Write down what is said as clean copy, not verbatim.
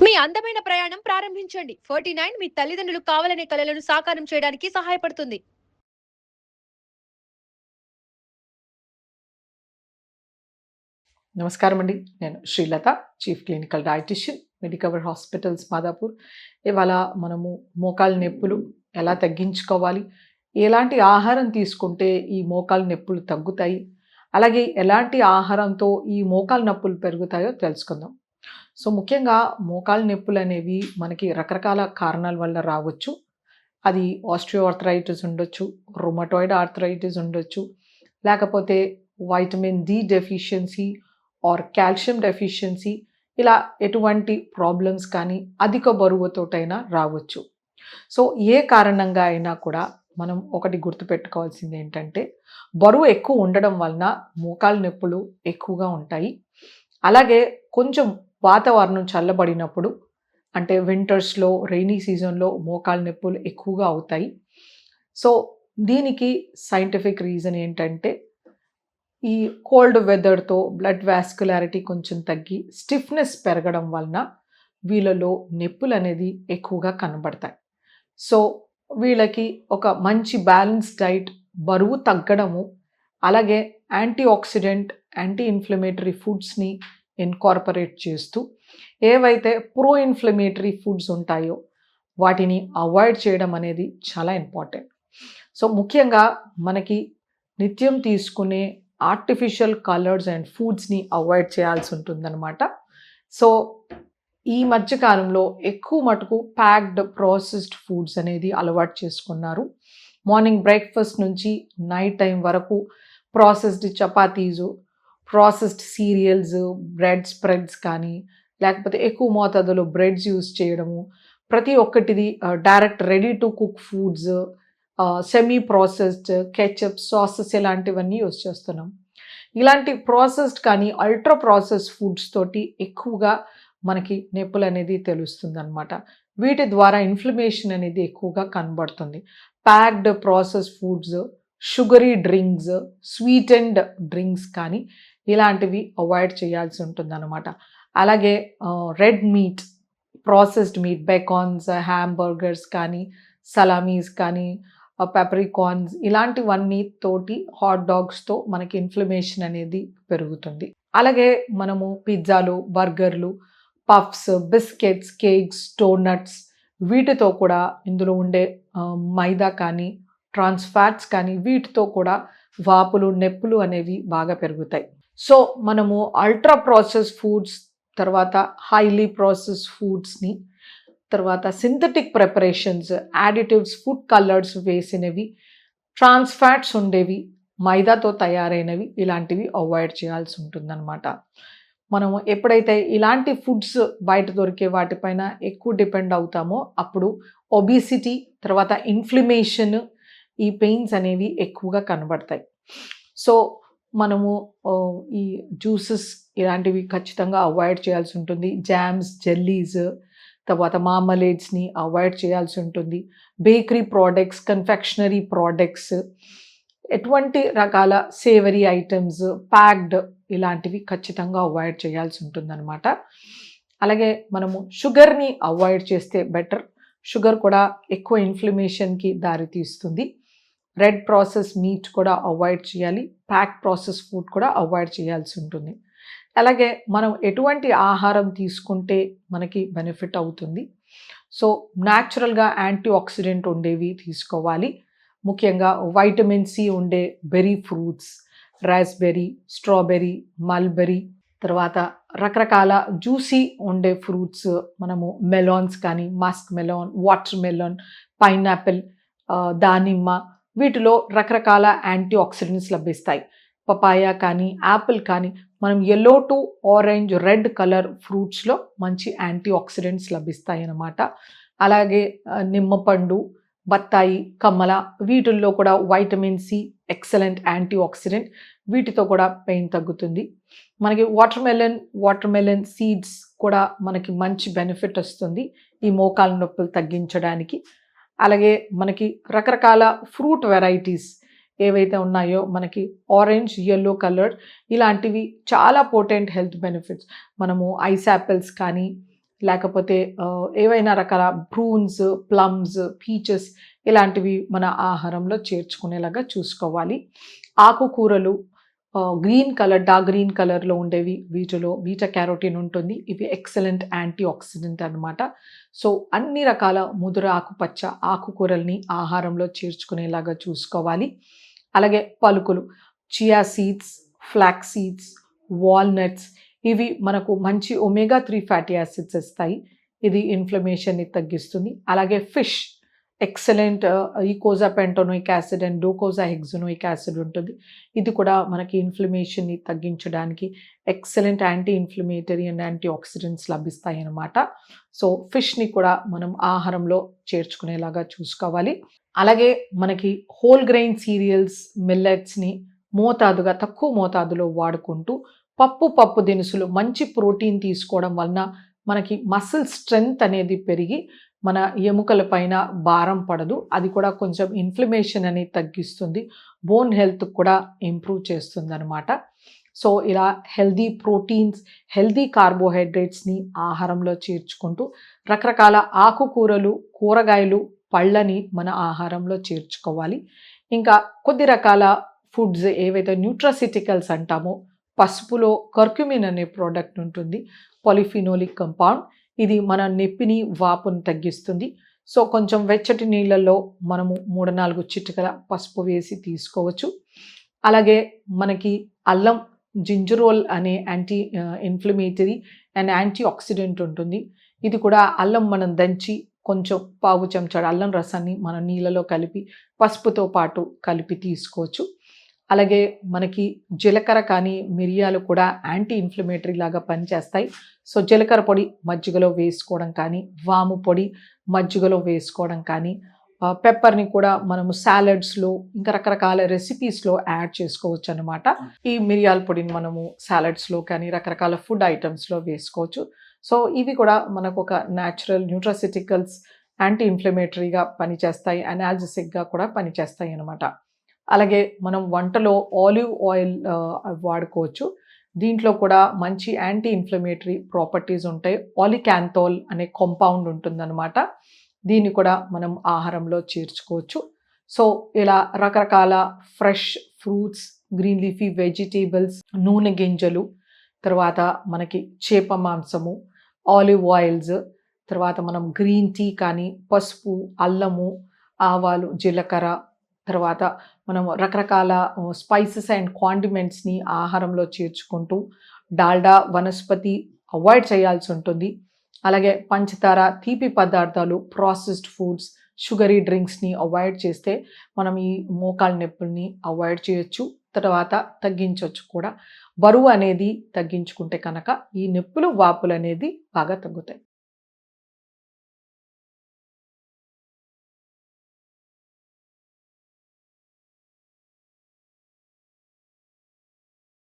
మీ అందమైన ప్రయాణం ప్రారంభించండి. 49 మీ తల్లిదండ్రులు కావాలనే కలలను సాకారం చేయడానికి సహాయపడుతుంది. నమస్కారం అండి. నేను Srilatha, chief clinical dietician, Medicover hospitals Madhapur. ఇవాళ మనము మోకాళ్ళ నొప్పులు ఎలా తగ్గించుకోవాలి, ఎలాంటి ఆహారం తీసుకుంటే ఈ మోకాళ్ళ నొప్పులు తగ్గుతాయి, అలాగే ఎలాంటి ఆహారంతో ఈ మోకాళ్ళ నొప్పులు పెరుగుతాయో తెలుసుకుందాం. సో ముఖ్యంగా మోకాళ్ళ నొప్పులు అనేవి మనకి రకరకాల కారణాల వల్ల రావచ్చు. అది ఆస్ట్రియోఆర్థరైటిస్ ఉండొచ్చు, రుమటాయిడ్ ఆర్థరైటిస్ ఉండొచ్చు, లేకపోతే vitamin D deficiency or calcium deficiency, ఇలా ఎటువంటి ప్రాబ్లమ్స్ కానీ అధిక బరువుతోటైనా రావచ్చు. సో ఏ కారణంగా అయినా కూడా మనం ఒకటి గుర్తుపెట్టుకోవాల్సింది ఏంటంటే, బరువు ఎక్కువ ఉండడం వలన మోకాళ్ళ నొప్పులు ఎక్కువగా ఉంటాయి. అలాగే కొంచెం వాతావరణం చల్లబడినప్పుడు, అంటే వింటర్స్లో, రెయినీ సీజన్లో మోకాళ్ళ నొప్పులు ఎక్కువగా అవుతాయి. సో దీనికి సైంటిఫిక్ రీజన్ ఏంటంటే, ఈ కోల్డ్ వెదర్తో బ్లడ్ వాస్కులారిటీ కొంచెం తగ్గి స్టిఫ్నెస్ పెరగడం వలన వీళ్ళలో నొప్పులు అనేది ఎక్కువగా కనబడతాయి. సో వీళ్ళకి ఒక మంచి బ్యాలెన్స్ డైట్, బరువు తగ్గడము, అలాగే యాంటీ ఆక్సిడెంట్, యాంటీ ఇన్ఫ్లమేటరీ ఫుడ్స్ని ఇన్కార్పొరేట్ చేస్తూ ఏవైతే ప్రో ఇన్ఫ్లమేటరీ ఫుడ్స్ ఉంటాయో వాటిని అవాయిడ్ చేయడం అనేది చాలా ఇంపార్టెంట్. సో ముఖ్యంగా మనకి నిత్యం తీసుకునే ఆర్టిఫిషియల్ కలర్స్ అండ్ ఫుడ్స్ని అవాయిడ్ చేయాల్సి ఉంటుందన్నమాట. సో ఈ మధ్యకాలంలో ఎక్కువ మటుకు ప్యాక్డ్ ప్రాసెస్డ్ ఫుడ్స్ అనేది అలవాటు చేసుకున్నారు. మార్నింగ్ బ్రేక్ఫాస్ట్ నుంచి నైట్ టైం వరకు processed chapatis, processed cereals, bread spreads కానీ, లేకపోతే ఎక్కువ మోతాదులో బ్రెడ్స్ యూస్ చేయడము, ప్రతి ఒక్కటిది direct ready to cook foods, semi processed ketchup, sauces ఇలాంటివన్నీ యూస్ చేస్తున్నాం. ఇలాంటి ప్రాసెస్డ్ కానీ అల్ట్రా ప్రాసెస్డ్ ఫుడ్స్ తోటి ఎక్కువగా మనకి నొప్పులు అనేది తెలుస్తుంది అనమాట. వీటి ద్వారా ఇన్ఫ్లమేషన్ అనేది ఎక్కువగా కనబడుతుంది. Packed process foods, sugary drinks, sweet and drinks కానీ ఇలాంటివి అవాయిడ్ చేయాల్సి ఉంటుంది అనమాట. అలాగే red meat, processed meat, bacons, hamburgers కానీ, సలామీస్ కానీ, పెపరికార్న్స్ ఇలాంటివన్నీ తోటి, హాట్ డాగ్స్తో మనకి ఇన్ఫ్లమేషన్ అనేది పెరుగుతుంది. అలాగే మనము పిజ్జాలు, బర్గర్లు, పఫ్స్, బిస్కెట్స్, కేక్స్, డోనట్స్ వీటితో కూడా, ఇందులో ఉండే మైదా కానీ, ట్రాన్స్ ఫ్యాట్స్ కానీ, వీటితో కూడా వాపులు, నొప్పులు అనేవి బాగా పెరుగుతాయి. సో మనము అల్ట్రా ప్రాసెస్ ఫుడ్స్, తర్వాత హైలీ ప్రాసెస్ ఫుడ్స్ని, తర్వాత synthetic preparations, additives, food colours వేసినవి, ట్రాన్స్ ఫ్యాట్స్ ఉండేవి, మైదాతో తయారైనవి, ఇలాంటివి అవాయిడ్ చేయాల్సి ఉంటుందన్నమాట. మనము ఎప్పుడైతే ఇలాంటి ఫుడ్స్ బయట దొరికే వాటిపైన ఎక్కువ డిపెండ్ అవుతామో అప్పుడు ఒబిసిటీ, తర్వాత ఇన్ఫ్లమేషన్, ఈ పెయిన్స్ అనేవి ఎక్కువగా కనబడతాయి. సో మనము ఈ జ్యూసెస్ ఇలాంటివి ఖచ్చితంగా అవాయిడ్ చేయాల్సి ఉంటుంది. జామ్స్, జెల్లీస్, తర్వాత మార్మలేడ్స్ని అవాయిడ్ చేయాల్సి ఉంటుంది. బేకరీ ప్రోడక్ట్స్, కన్ఫెక్షనరీ ప్రోడక్ట్స్, ఎటువంటి రకాల సేవరీ ఐటమ్స్, ప్యాక్డ్ ఇలాంటివి ఖచ్చితంగా అవాయిడ్ చేయాల్సి ఉంటుందన్నమాట. అలాగే మనము షుగర్ని అవాయిడ్ చేస్తే బెటర్. షుగర్ కూడా ఎక్కువ ఇన్ఫ్లమేషన్కి దారితీస్తుంది. రెడ్ ప్రాసెస్ మీట్ కూడా అవాయిడ్ చేయాలి. ప్యాక్ ప్రాసెస్ ఫుడ్ కూడా అవాయిడ్ చేయాల్సి ఉంటుంది. అలాగే మనం ఎటువంటి ఆహారం తీసుకుంటే మనకి బెనిఫిట్ అవుతుంది. సో న్యాచురల్గా యాంటీ ఆక్సిడెంట్ ఉండేవి తీసుకోవాలి. ముఖ్యంగా వైటమిన్ సి ఉండే berry fruits, raspberry, strawberry, mulberry, తర్వాత రకరకాల జ్యూసీ ఉండే ఫ్రూట్స్, మనము మెలాన్స్ కానీ, muskmelon, watermelon, pineapple, దానిమ్మ, వీటిలో రకరకాల యాంటీ ఆక్సిడెంట్స్ లభిస్తాయి. పపాయ కానీ, యాపిల్ కానీ, మనం yellow to orange, red colour ఫ్రూట్స్లో మంచి యాంటీ ఆక్సిడెంట్స్ లభిస్తాయి అన్నమాట. అలాగే నిమ్మపండు, బత్తాయి, కమల, వీటిల్లో కూడా vitamin C excellent antioxidant, వీటితో కూడా పెయిన్ తగ్గుతుంది. మనకి వాటర్ మెలన్ సీడ్స్ కూడా మనకి మంచి బెనిఫిట్ వస్తుంది ఈ మోకాళ్ళ నొప్పులు తగ్గించడానికి. అలాగే మనకి రకరకాల ఫ్రూట్ వెరైటీస్ ఏవైతే ఉన్నాయో, మనకి ఆరెంజ్, ఎల్లో కలర్, ఇలాంటివి చాలా పోటెంట్ హెల్త్ బెనిఫిట్స్. మనము ఐస్ యాపిల్స్ కానీ, లేకపోతే ఏవైనా రకాల ప్రూన్స్, ప్లమ్స్, పీచెస్ ఇలాంటివి మన ఆహారంలో చేర్చుకునేలాగా చూసుకోవాలి. ఆకుకూరలు గ్రీన్ కలర్, డార్క్ గ్రీన్ కలర్లో ఉండేవి, వీటిలో బీటా క్యారోటీన్ ఉంటుంది. ఇవి ఎక్సలెంట్ యాంటీ ఆక్సిడెంట్ అనమాట. సో అన్ని రకాల ముదుర ఆకుపచ్చ ఆకుకూరల్ని ఆహారంలో చేర్చుకునేలాగా చూసుకోవాలి. అలాగే పలుకులు, chia seeds, flax seeds, walnuts ఇవి మనకు మంచి ఒమేగా 3 ఫ్యాటీ యాసిడ్స్ ఇస్తాయి. ఇది ఇన్ఫ్లమేషన్ని తగ్గిస్తుంది. అలాగే fish excellent eicosapentaenoic acid and docosahexaenoic acid ఉంటుంది. ఇది కూడా మనకి ఇన్ఫ్లమేషన్ని తగ్గించడానికి excellent anti inflammatory and antioxidants లభిస్తాయి అన్నమాట. సో ఫిష్ని కూడా మనం ఆహారంలో చేర్చుకునేలాగా చూసుకోవాలి. అలాగే మనకి హోల్ గ్రెయిన్ సీరియల్స్, మిల్లెట్స్ని మోతాదుగా తక్కువ మోతాదులో వాడుకుంటూ పప్పు దినుసులు మంచి ప్రోటీన్ తీసుకోవడం వలన మనకి మసిల్ స్ట్రెంగ్త్ అనేది పెరిగి మన ఎముకల పైన భారం పడదు. అది కూడా కొంచెం ఇన్ఫ్లమేషన్ అనేది తగ్గిస్తుంది. బోన్ హెల్త్ కూడా ఇంప్రూవ్ చేస్తుంది అనమాట. సో ఇలా హెల్దీ ప్రోటీన్స్, హెల్దీ కార్బోహైడ్రేట్స్ని ఆహారంలో చేర్చుకుంటూ రకరకాల ఆకుకూరలు, కూరగాయలు, పళ్ళని మన ఆహారంలో చేర్చుకోవాలి. ఇంకా కొద్ది రకాల ఫుడ్స్ ఏవైతే న్యూట్రాసిటికల్స్ అంటామో, పసుపులో కర్క్యూమిన్ అనే ప్రోడక్ట్ ఉంటుంది, పాలిఫినోలిక్ కంపౌండ్. ఇది మన నొప్పిని, వాపుని తగ్గిస్తుంది. సో కొంచెం వెచ్చటి నీళ్ళల్లో మనము 3-4 చిటికల పసుపు వేసి తీసుకోవచ్చు. అలాగే మనకి అల్లం, జింజరోల్ అనే anti inflammatory and anti oxidant ఉంటుంది. ఇది కూడా అల్లం మనం దంచి కొంచెం పావు చెంచాడు అల్లం రసాన్ని మనం నీళ్ళలో కలిపి పసుపుతో పాటు కలిపి తీసుకోవచ్చు. అలాగే మనకి జీలకర్ర కానీ మిరియాలు కూడా యాంటీ ఇన్ఫ్లమేటరీ లాగా పనిచేస్తాయి. సో జీలకర్ర పొడి మజ్జిగలో వేసుకోవడం కానీ, వాము పొడి మజ్జిగలో వేసుకోవడం కానీ, పెప్పర్ని కూడా మనము సాలడ్స్లో ఇంకా రకరకాల రెసిపీస్లో యాడ్ చేసుకోవచ్చు అనమాట. ఈ మిరియాల పొడిని మనము సాలడ్స్లో కానీ రకరకాల ఫుడ్ ఐటమ్స్లో వేసుకోవచ్చు. సో ఇవి కూడా మనకు ఒక న్యాచురల్ న్యూట్రాసిటికల్స్, యాంటీ ఇన్ఫ్లమేటరీగా పనిచేస్తాయి, అనాల్జెసిక్గా కూడా పనిచేస్తాయి అనమాట. అలాగే మనం వంటలో ఆలివ్ ఆయిల్ వాడుకోవచ్చు. దీంట్లో కూడా మంచి యాంటీ ఇన్ఫ్లమేటరీ ప్రాపర్టీస్ ఉంటాయి. ఆలికాంథోల్ అనే కాంపౌండ్ ఉంటుందన్నమాట. దీన్ని కూడా మనం ఆహారంలో చేర్చుకోవచ్చు. సో ఇలా రకరకాల fresh fruits, green leafy vegetables, నూనె గింజలు, తర్వాత మనకి చేప మాంసము, ఆలివ్ ఆయిల్స్, తర్వాత మనం గ్రీన్ టీ కానీ, పసుపు, అల్లము, ఆవాలు, జీలకర్ర, తర్వాత మనం రకరకాల స్పైసెస్ అండ్ కాండిమెంట్స్ని ఆహారంలో చేర్చుకుంటూ డాల్డా, వనస్పతి అవాయిడ్ చేయాల్సి ఉంటుంది. అలాగే పంచదార, తీపి పదార్థాలు, ప్రాసెస్డ్ ఫుడ్స్, షుగరీ డ్రింక్స్ని అవాయిడ్ చేస్తే మనం ఈ మోకాళ్ళ నొప్పుల్ని అవాయిడ్ చేయొచ్చు, తర్వాత తగ్గించవచ్చు కూడా. బరువు అనేది తగ్గించుకుంటే కనుక ఈ నొప్పులు, వాపులు అనేది బాగా తగ్గుతాయి.